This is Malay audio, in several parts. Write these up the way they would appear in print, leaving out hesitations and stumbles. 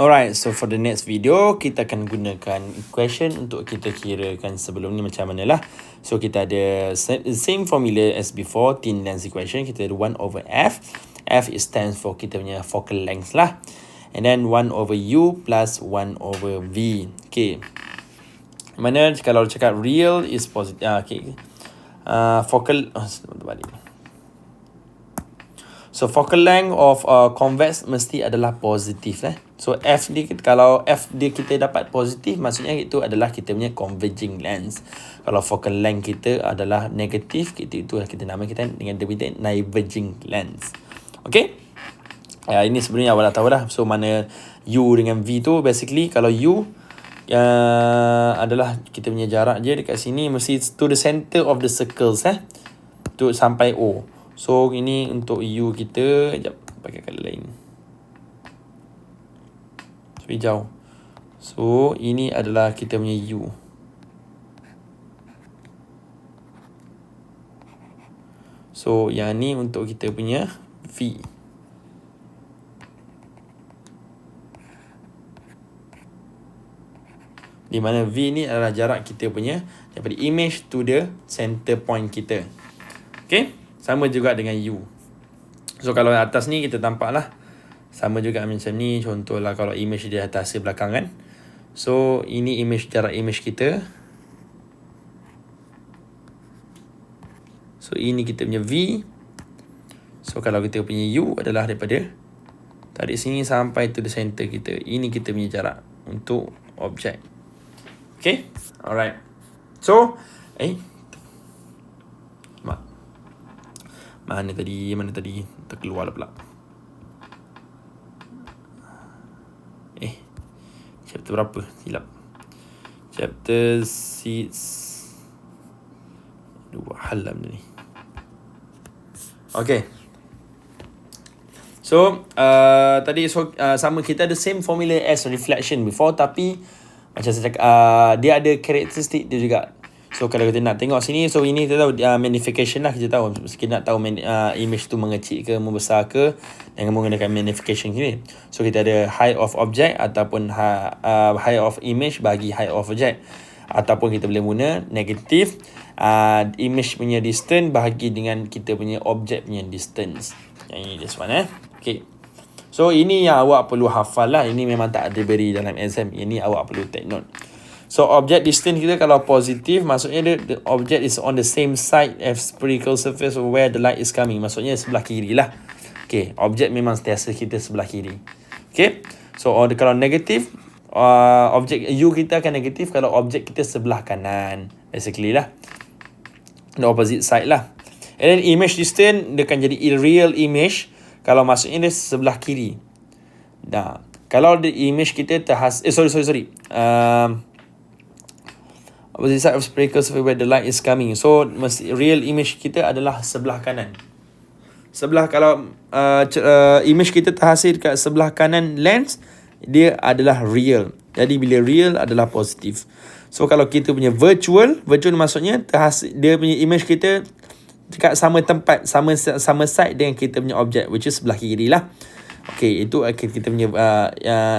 Alright, so for the next video, kita akan gunakan equation untuk kita kirakan sebelum ni macam mana lah. So kita ada same formula as before, thin length equation. Kita ada 1 over f. F is stands for kita punya focal length lah. And then 1 over u plus 1 over v. Okay. Mana kalau cakap real is positive. Okay. Focal, so focal length of convex mesti adalah positif lah. So F dia, kalau F dia kita dapat positif, maksudnya itu adalah kita punya converging lens. Kalau focal length kita adalah negatif, itu kita nama kita dengan diverging lens. Okay. Ini sebenarnya awak dah tahu dah. So mana U dengan V tu, basically kalau U adalah kita punya jarak je dekat sini, mesti to the center of the circles tu sampai O. So ini untuk U kita, sekejap pakai colour lain. So hijau. So ini adalah kita punya U. So yang ni untuk kita punya V. Di mana V ni adalah jarak kita punya daripada image to the center point kita. Okay. Sama juga dengan U. So kalau atas ni kita tampak lah sama juga macam ni. Contohlah kalau image di atas belakang kan. So ini image, jarak image kita. So ini kita punya V. So kalau kita punya U adalah daripada tarik sini sampai to the center kita. Ini kita punya jarak untuk objek. Okay. Alright. So Mana tadi terkeluar lah pula. Chapter berapa? Silap. Chapter 6. Dua halam ni. Okay. So tadi sama, kita ada same formula as reflection before, tapi macam saya cakap, dia ada karakteristik dia juga. So kalau kita nak tengok sini, so ini kita tahu magnification lah, kita tahu. Kita nak tahu image tu mengecil ke membesar ke dengan menggunakan magnification sini. So kita ada height of object ataupun height of image bagi height of object, ataupun kita boleh guna negatif image punya distance bahagi dengan kita punya object punya distance. Yang ini this one Okay. So ini yang awak perlu hafal lah. Ini memang tak ada beri dalam exam. Ini awak perlu take note. So object distance kita kalau positif, maksudnya the object is on the same side as spherical surface where the light is coming. Maksudnya sebelah kiri lah. Okay, objek memang sentiasa kita sebelah kiri. Okay, so kalau negatif, objek U kita akan negatif kalau objek kita sebelah kanan. Basically lah, the opposite side lah. And then image distance dia akan jadi real image kalau maksudnya dia sebelah kiri. Nah, kalau the image kita opposite side of spherical surface where the light is coming. So real image kita adalah sebelah kanan. Kalau image kita terhasil dekat sebelah kanan lens, dia adalah real. Jadi bila real adalah positif. So kalau kita punya virtual maksudnya terhasil, dia punya image kita dekat sama tempat, sama side dengan kita punya objek, which is sebelah kiri lah. Okay, itu kita punya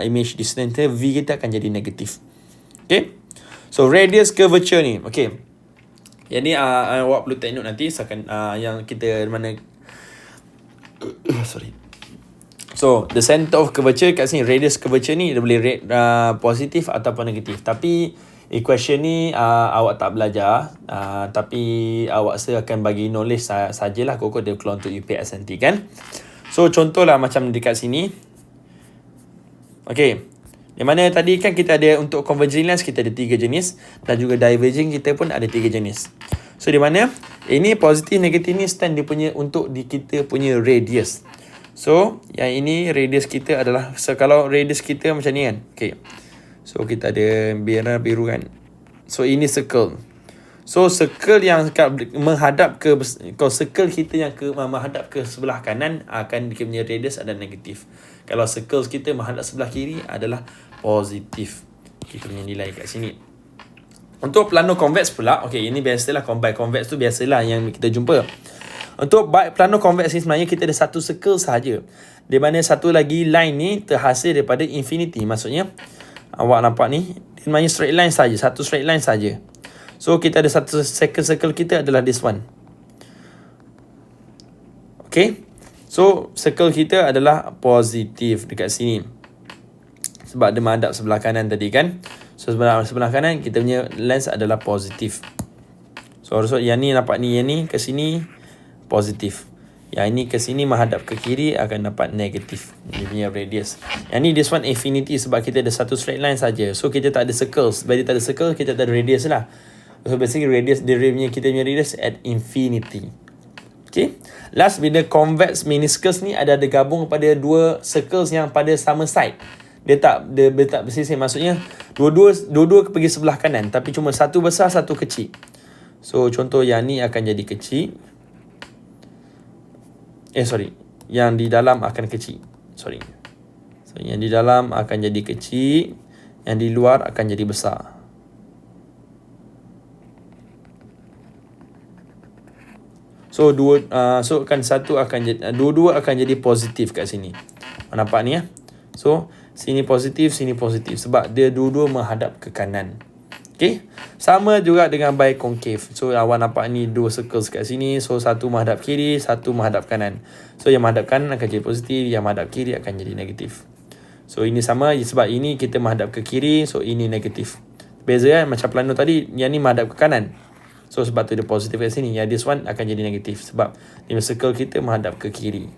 image distance V kita akan jadi negatif. Okay. So radius curvature ni, okay. Yang ni awak perlu take note nanti yang kita mana sorry. So the center of curvature kat sini, radius curvature ni dia boleh positif ataupun negatif. Tapi equation ni awak tak belajar, tapi awak akan bagi knowledge sajalah. Kok dia keluar untuk UPS nanti kan. So contohlah macam dekat sini. Okay. Yang mana tadi kan kita ada untuk converging lens kita ada 3 jenis, dan juga diverging kita pun ada 3 jenis. So di mana ini positif negatif ni stand dia punya untuk kita punya radius. So yang ini radius kita adalah, kalau radius kita macam ni kan. Okay. So kita ada biru kan. So ini circle. So circle yang menghadap ke, kalau circle kita yang menghadap ke sebelah kanan akan dia punya radius adalah negatif. Kalau circle kita menghadap sebelah kiri adalah positif. Kita punya nilai kat sini. Untuk plano convex pula, okay, ini biasalah convex tu biasalah yang kita jumpa. Untuk plano convex ni sebenarnya kita ada satu circle sahaja. Di mana satu lagi line ni terhasil daripada infinity. Maksudnya awak nampak ni dia main straight line saja, satu straight line saja. So kita ada satu second circle kita adalah this one. Okay, so circle kita adalah positif dekat sini sebab dia menghadap sebelah kanan tadi kan. So sebelah kanan kita punya lens adalah positif. So yang ni nampak ni, yang ni ke sini positif, yang ini ke sini menghadap ke kiri akan dapat negatif. Dia punya radius. Yang ni this one infinity sebab kita ada satu straight line saja. So kita tak ada circles. Sebab dia tak ada circle, kita tak ada radius lah. So basically radius, kita punya radius at infinity. Okay. Last, bila convex meniscus ni ada gabung pada dua circles yang pada sama side. Dia tak bersisih. Maksudnya dua-dua pergi sebelah kanan, tapi cuma satu besar, satu kecil. So contoh yang ni akan jadi kecil. Yang di dalam akan kecil. So yang di dalam akan jadi kecil, yang di luar akan jadi besar. So dua-dua akan jadi positif kat sini. Nampak ni ya? So sini positif, sini positif sebab dia dua-dua menghadap ke kanan. Okay. Sama juga dengan biconcave. So awak nampak ni dua circles kat sini. So satu menghadap kiri, satu menghadap kanan. So yang menghadap kanan akan jadi positif, yang menghadap kiri akan jadi negatif. So ini sama sebab ini kita menghadap ke kiri, so ini negatif. Beza kan macam plano tadi, yang ni menghadap ke kanan. So sebab tu dia positif kat sini. Yang this one akan jadi negatif sebab ini circle kita menghadap ke kiri.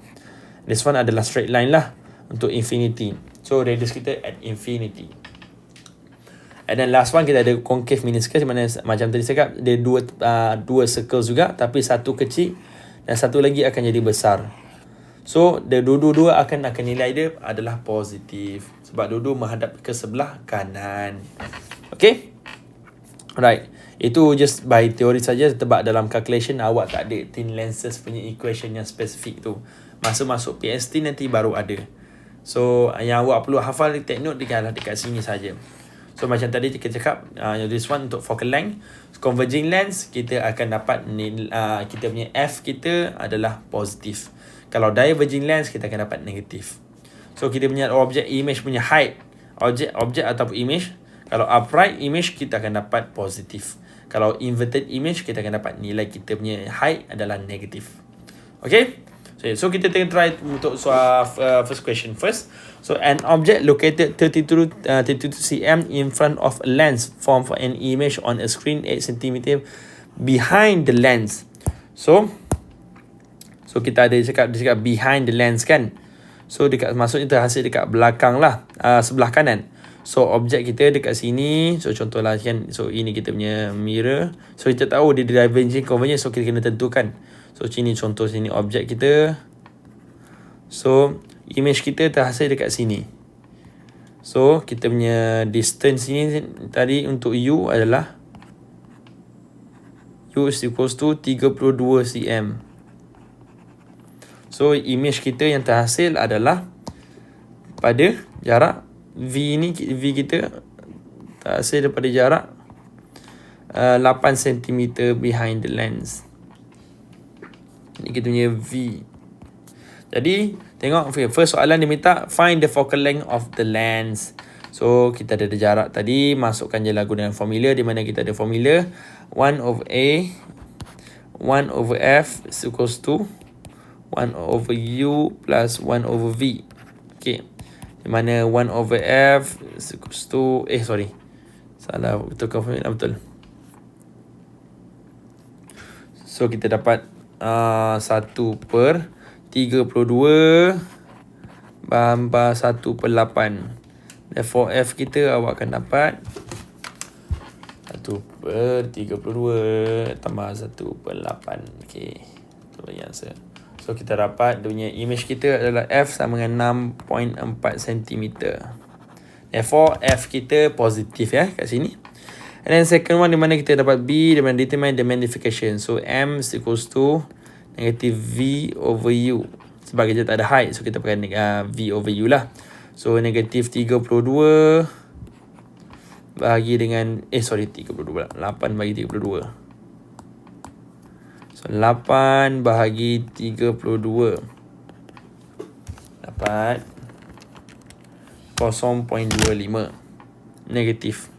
This one adalah straight line lah untuk infinity. So radius kita at infinity. And then last one kita ada concave meniscus, mana macam tadi saya cakap dia dua circle juga tapi satu kecil dan satu lagi akan jadi besar. So dia dua-dua akan nilai dia adalah positif sebab dua-dua menghadap ke sebelah kanan. Okay? Alright. Itu just by teori saja sebab dalam calculation awak tak ada thin lenses punya equation yang spesifik tu. Masuk PST nanti baru ada. So yang awak perlu hafal, take note dekat sini saja. So macam tadi kita cakap this one untuk focal length. Converging lens kita akan dapat kita punya F kita adalah positif. Kalau diverging lens kita akan dapat negatif. So kita punya objek image punya height, objek ataupun image, kalau upright image kita akan dapat positif. Kalau inverted image kita akan dapat nilai kita punya height adalah negatif. Okay? So kita try untuk soal first question first. So an object located 32 cm in front of a lens form for an image on a screen 8 cm behind the lens. So kita ada cakap behind the lens kan. So maksudnya terhasil dekat belakang lah, sebelah kanan. So objek kita dekat sini. So contohlah kan, so ini kita punya mirror. So kita tahu dia diverging converging, so kita kena tentukan. So sini contoh, sini objek kita. So image kita terhasil dekat sini. So kita punya distance ini tadi untuk U adalah U is equals to 32 cm. So image kita yang terhasil adalah pada jarak V ni, V kita terhasil daripada jarak 8 cm behind the lens. Ini kita punya V. Jadi tengok first soalan dia minta find the focal length of the lens. So kita ada jarak tadi, masukkan je lagu dengan formula, di mana kita ada formula 1 over A 1 over F is equals to 1 over U plus 1 over V. Okay, di mana 1 over F is equals to salah, betulkan formula betul. So kita dapat 1/32 tambah 1/8. Therefore F kita awak akan dapat 1/32 tambah 1/8. Okay, itulah yang answer. So kita dapat dia punya image kita adalah F sama dengan 6.4 cm. Therefore F kita positif ya kat sini. And then second one di mana kita dapat B, di mana determine the magnification. So M is equals to negative V over U. Sebab kita tak ada height, so kita pakai V over U lah. So negatif 32 bahagi dengan 32 8 bagi 32. So 8 bahagi 32. dapat 0.25 negatif.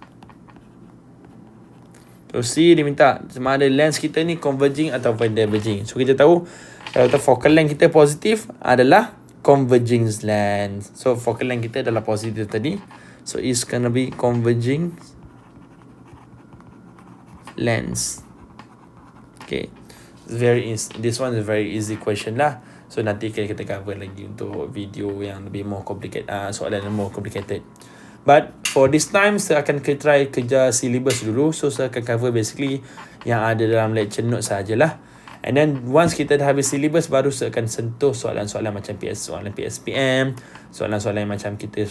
So C dia minta sama ada lens kita ni converging ataupun diverging. So kita tahu kalau focal length kita positif adalah converging lens. So focal length kita adalah positif tadi. So it's gonna be converging lens. Okay. This one is a very easy question lah. So nanti kita cover lagi untuk video yang lebih more complicated, soalan yang more complicated. But for this time saya akan try kejar syllabus dulu. So saya akan cover basically yang ada dalam lecture note sajalah. And then once kita dah habis syllabus, baru saya akan sentuh soalan-soalan macam soalan PSPM, soalan-soalan macam kita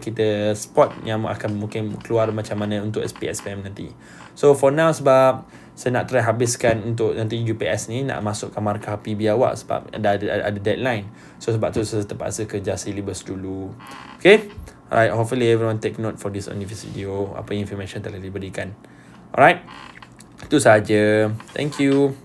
kita spot yang akan mungkin keluar macam mana untuk SPSPM nanti. So for now, sebab saya nak try habiskan untuk nanti UPS ni, nak masukkan markah PB awak sebab ada deadline. So sebab tu saya terpaksa kejar syllabus dulu. Okay. Alright, hopefully everyone take note for this video, apa information telah diberikan. Alright, itu sahaja. Thank you.